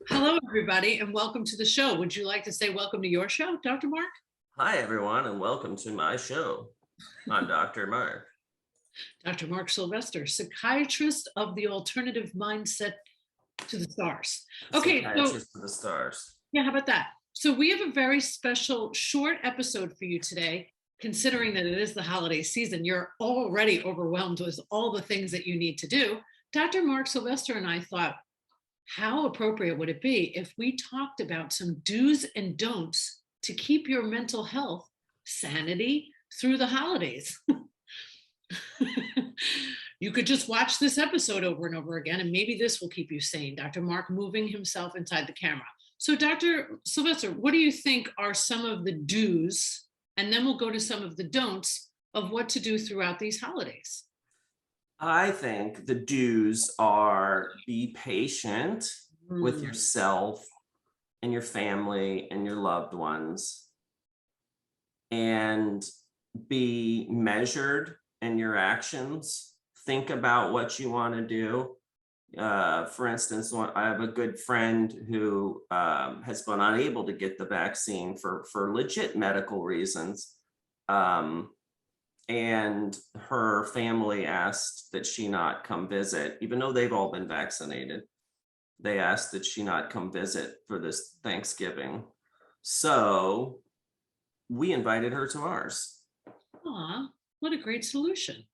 Hello, everybody, and welcome to the show. Would you like to say welcome to your show, Dr. Mark? Hi, everyone, and welcome to my show. I'm Dr. Mark. Dr. Mark Sylvester, psychiatrist of the alternative mindset to the stars. Okay, so Psychiatrist to the stars. yeah, how about that? So we have a very special short episode for you today, considering that it is the holiday season. You're already overwhelmed with all the things that you need to do. Dr. Mark Sylvester and I thought, how appropriate would it be if we talked about some do's and don'ts to keep your mental health sanity through the holidays? You could just watch this episode over and over again, and maybe this will keep you sane. Dr. Mark moving himself inside the camera. So, Dr. Sylvester, what do you think are some of the do's? And then we'll go to some of the don'ts of what to do throughout these holidays. I think the do's are be patient with yourself and your family and your loved ones, and be measured in your actions. Think about what you want to do. For instance, I have a good friend who has been unable to get the vaccine for legit medical reasons. And her family asked that she not come visit, even though they've all been vaccinated. They asked that she not come visit for this Thanksgiving. So we invited her to ours. Aw, what a great solution.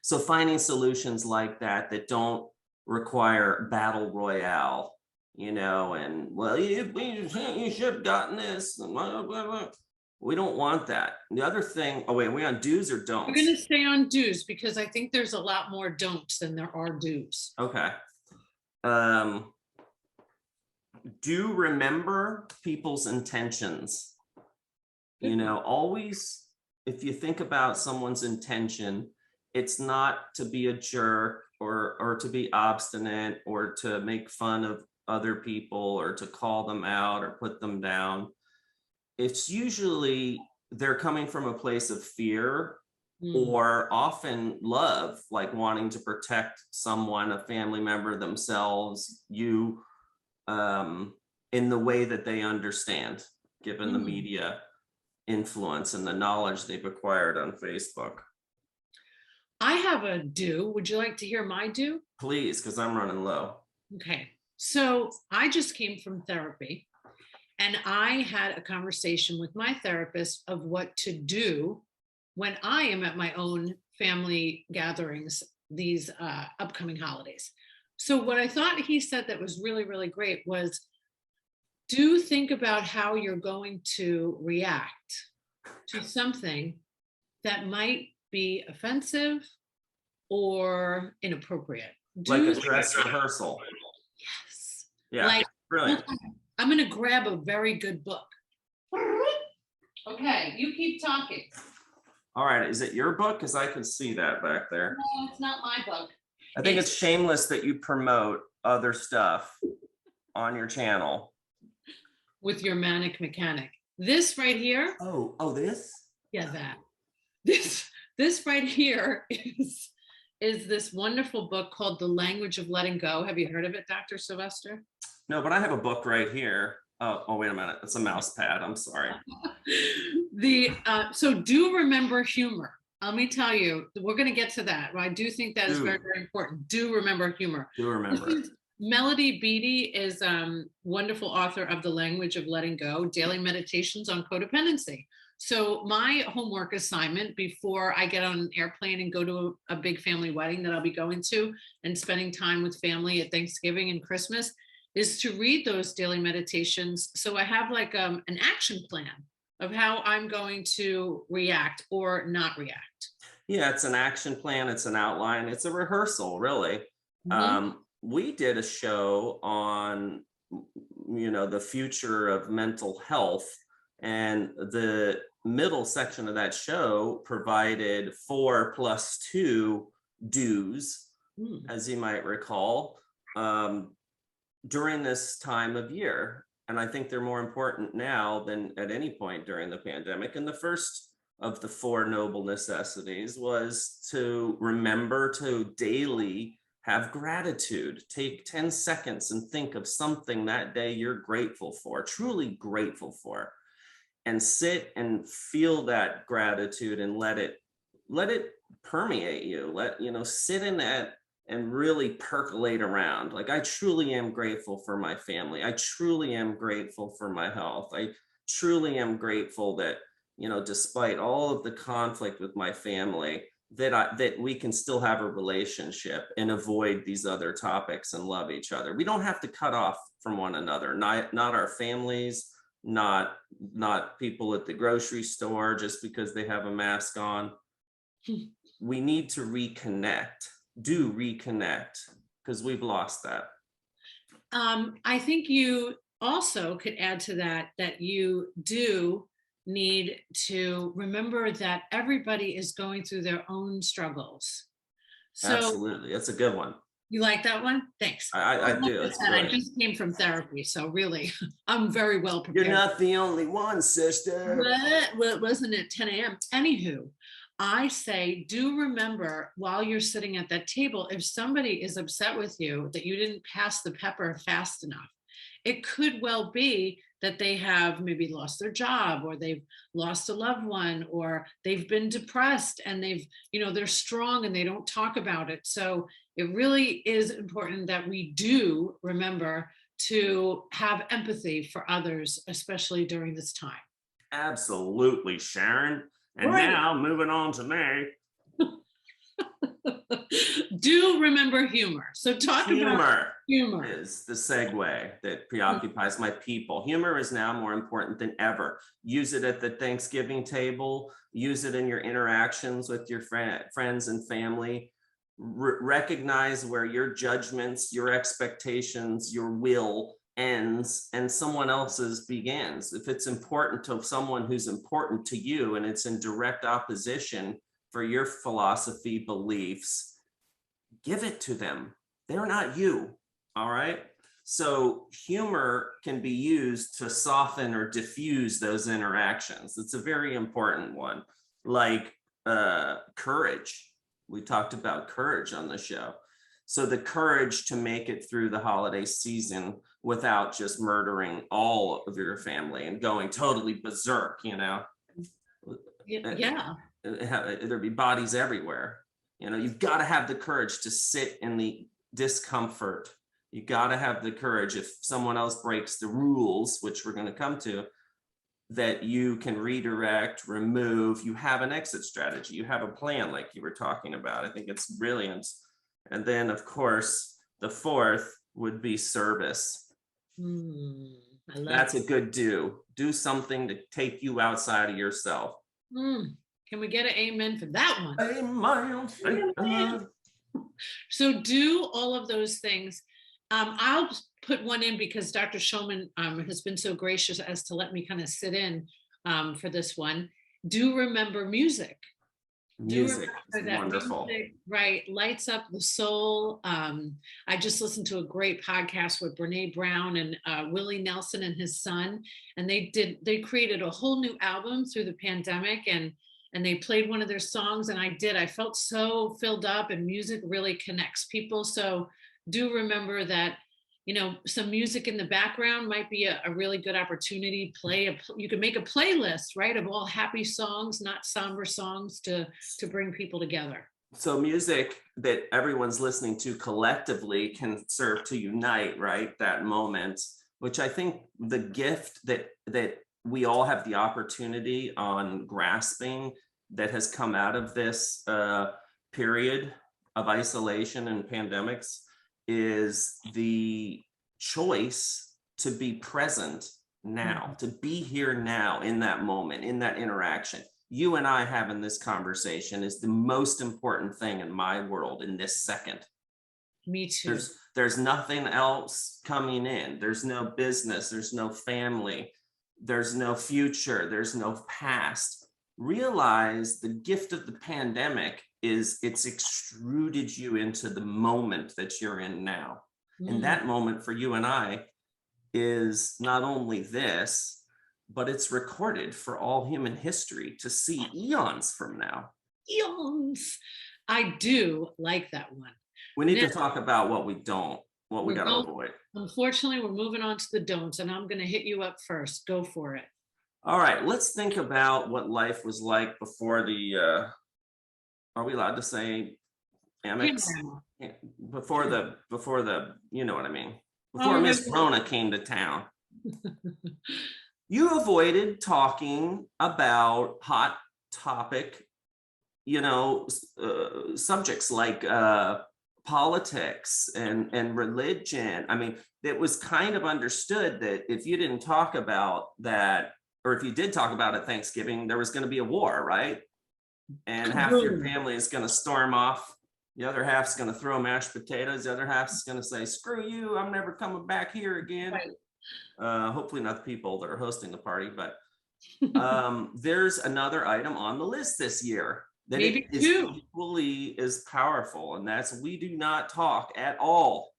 So finding solutions like that don't require battle royale, and well, you should have gotten this. And blah, blah, blah. We don't want that. The other thing, oh wait, are we on do's or don'ts? We're going to stay on do's because I think there's a lot more don'ts than there are do's. Okay. Do remember people's intentions. Always, if you think about someone's intention, it's not to be a jerk or to be obstinate or to make fun of other people or to call them out or put them down. It's usually they're coming from a place of fear or often love, like wanting to protect someone, a family member, themselves, you, in the way that they understand, given the media influence and the knowledge they've acquired on Facebook. I have a do. Would you like to hear my do? Please, because I'm running low. Okay. So I just came from therapy. And I had a conversation with my therapist of what to do when I am at my own family gatherings, these upcoming holidays. So what I thought he said that was really, really great was, do think about how you're going to react to something that might be offensive or inappropriate. Like a dress rehearsal. Yes. Yeah, like, brilliant. I'm going to grab a very good book. Okay, you keep talking. All right, is it your book? Because I can see that back there. No, it's not my book. I think it's shameless that you promote other stuff on your channel. With your manic mechanic. This right here. Oh, this? Yeah, that. This right here is this wonderful book called The Language of Letting Go. Have you heard of it, Dr. Sylvester? No, but I have a book right here. Oh, wait a minute. It's a mouse pad. I'm sorry. So do remember humor. Let me tell you, we're going to get to that. I do think that is very, very important. Do remember humor. Do remember it. Melody Beattie is wonderful author of The Language of Letting Go, Daily Meditations on Codependency. So my homework assignment before I get on an airplane and go to a big family wedding that I'll be going to and spending time with family at Thanksgiving and Christmas is to read those daily meditations. So I have like an action plan of how I'm going to react or not react. Yeah, it's an action plan. It's an outline. It's a rehearsal, really. We did a show on, the future of mental health, and the middle section of that show provided 4+2 do's, as you might recall, during this time of year. And I think they're more important now than at any point during the pandemic. And the first of the 4 noble necessities was to remember to daily have gratitude. Take 10 seconds and think of something that day you're grateful for, truly grateful for, and sit and feel that gratitude and let it permeate you. Sit in that and really percolate around. Like, I truly am grateful for my family. I truly am grateful for my health. I truly am grateful that, despite all of the conflict with my family, that we can still have a relationship and avoid these other topics and love each other. We don't have to cut off from one another, not our families, not people at the grocery store just because they have a mask on. We need to reconnect, because we've lost that. I think you also could add to that you do need to remember that everybody is going through their own struggles. So Absolutely. That's a good one. You like that one? Thanks. I do. It's I just came from therapy, so really, I'm very well prepared. You're not the only one, sister. Well, it wasn't at 10 a.m. Anywho, I say, do remember while you're sitting at that table, if somebody is upset with you that you didn't pass the pepper fast enough, it could well be that they have maybe lost their job, or they've lost a loved one, or they've been depressed and they're strong and they don't talk about it. So it really is important that we do remember to have empathy for others, especially during this time. Absolutely, Sharon. And right. Now moving on to me. Do remember humor. So about humor is the segue that preoccupies my people. Humor is now more important than ever. Use it at the Thanksgiving table. Use it in your interactions with your friends and family. Recognize where your judgments, your expectations, your will ends and someone else's begins. If it's important to someone who's important to you and it's in direct opposition for your philosophy, beliefs, give it to them. They're not you. All right. So humor can be used to soften or diffuse those interactions. It's a very important one. Like courage. We talked about courage on the show. So the courage to make it through the holiday season without just murdering all of your family and going totally berserk, Yeah. There'd be bodies everywhere. You've got to have the courage to sit in the discomfort. You got to have the courage, if someone else breaks the rules, which we're going to come to, that you can redirect, remove. You have an exit strategy. You have a plan, like you were talking about. I think it's brilliant. And then, of course, the fourth would be service. That's a good do. Do something to take you outside of yourself. Can we get an amen for that one? Amen. So do all of those things. I'll put one in because Dr. Shulman has been so gracious as to let me kind of sit in for this one. Do remember music. Music is wonderful. Music, right, lights up the soul. I just listened to a great podcast with Brene Brown and Willie Nelson and his son, and they created a whole new album through the pandemic, and they played one of their songs, and I felt so filled up, and music really connects people. So do remember that, some music in the background might be a really good opportunity. You can make a playlist, right, of all happy songs, not somber songs, to bring people together. So music that everyone's listening to collectively can serve to unite, right, that moment, which I think the gift that we all have the opportunity on grasping that has come out of this period of isolation and pandemics is the choice to be present now, to be here now in that moment, in that interaction. You and I having this conversation is the most important thing in my world in this second. Me too. There's nothing else coming in. There's no business. There's no family. There's no future. There's no past. Realize the gift of the pandemic is it's extruded you into the moment that you're in now. And that moment for you and I is not only this, but it's recorded for all human history to see eons from now. Eons. I do like that one. We need to Now, talk about what we we're got to going- avoid. Unfortunately, we're moving on to the don'ts, and I'm going to hit you up first. Go for it. All right, let's think about what life was like before the, are we allowed to say Amex? Yeah. Before the, you know what I mean? Oh, Before Miss remember- Rona came to town. You avoided talking about hot topic, subjects like politics and religion. I mean, it was kind of understood that if you didn't talk about that, or if you did talk about it Thanksgiving, there was going to be a war, right? And half your family is going to storm off. The other half's going to throw mashed potatoes. The other half's going to say, screw you, I'm never coming back here again. Right. Hopefully not the people that are hosting the party, but there's another item on the list this year that Maybe is two. equally as powerful, and that's we do not talk at all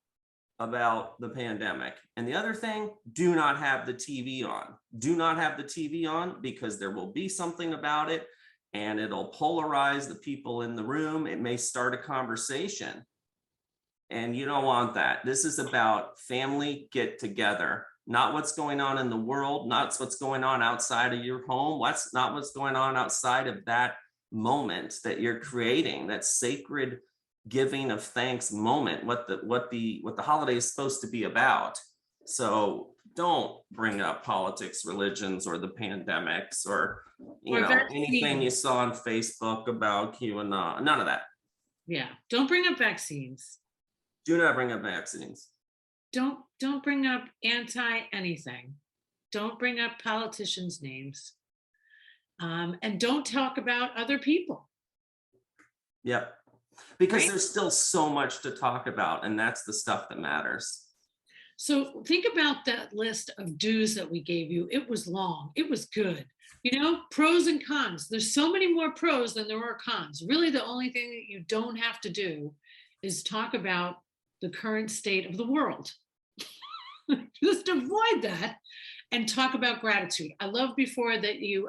about the pandemic. And the other thing, do not have the TV on. Do not have the TV on, because there will be something about it and it'll polarize the people in the room. It may start a conversation, and you don't want that. This is about family get together, not what's going on in the world, not what's going on outside of your home. Not what's going on outside of that moment that you're creating, that sacred giving of thanks moment, what the holiday is supposed to be about. So don't bring up politics, religions, or the pandemics, or anything you saw on Facebook about QAnon. None of that. Yeah. Don't bring up vaccines. Do not bring up vaccines. Don't bring up anti anything. Don't bring up politicians' names. And don't talk about other people. Yep. Because Right? there's still so much to talk about, and that's the stuff that matters. So think about that list of do's that we gave you. It was long. It was good. Pros and cons. There's so many more pros than there are cons. Really, the only thing that you don't have to do is talk about the current state of the world. Just avoid that and talk about gratitude. I love before that you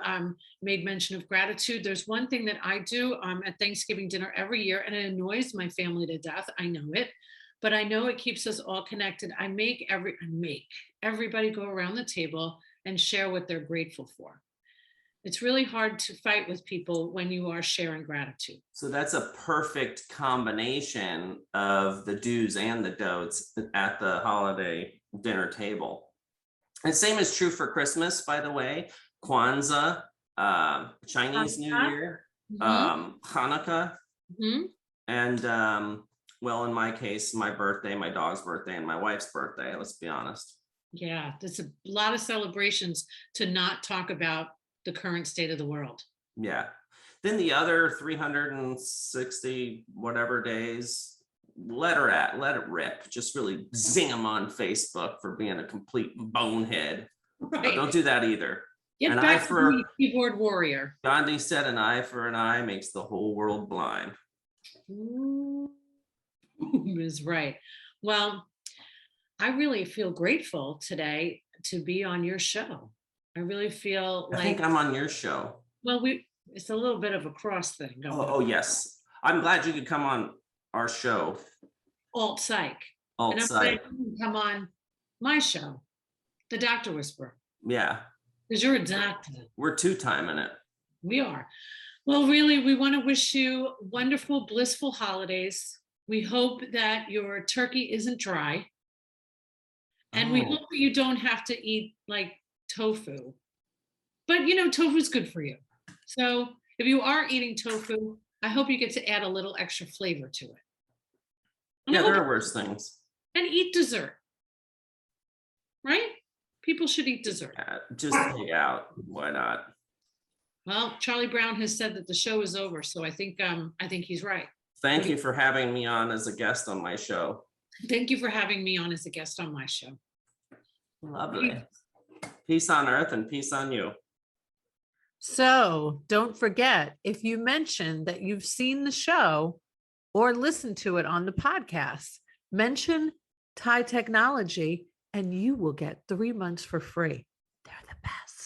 made mention of gratitude. There's one thing that I do at Thanksgiving dinner every year, and it annoys my family to death. I know it, but I know it keeps us all connected. I make everybody go around the table and share what they're grateful for. It's really hard to fight with people when you are sharing gratitude. So that's a perfect combination of the do's and the don'ts at the holiday dinner table. And same is true for Christmas, by the way. Kwanzaa, Chinese New Year, Hanukkah, and well, in my case, my birthday, my dog's birthday, and my wife's birthday, let's be honest. Yeah, there's a lot of celebrations to not talk about the current state of the world. Yeah. Then the other 360 whatever days, let it rip. Just really zing them on Facebook for being a complete bonehead. Right. Don't do that either. Get An back eye to for the keyboard warrior. Gandhi said, an eye for an eye makes the whole world blind. Is right. Well, I really feel grateful today to be on your show. I really feel I think I'm on your show. Well, it's a little bit of a cross thing. Oh, yes. I'm glad you could come on our show. Alt Psych. Alt and I'm Psych. glad you can come on my show, The Doctor Whisperer. Yeah. Because you're a doctor. We're two-timing it. We are. Well, really, we want to wish you wonderful, blissful holidays. We hope that your turkey isn't dry. And we hope that you don't have to eat like tofu. But tofu's good for you. So if you are eating tofu, I hope you get to add a little extra flavor to it. And Yeah, there are worse things. And eat dessert. Right? People should eat dessert. Yeah, just hang out. Why not? Well, Charlie Brown has said that the show is over, so I think he's right. Thank you for having me on as a guest on my show. Thank you for having me on as a guest on my show. Lovely. Peace on earth and peace on you. So don't forget, if you mention that you've seen the show or listened to it on the podcast, mention Thai Technology and you will get 3 months for free. They're the best.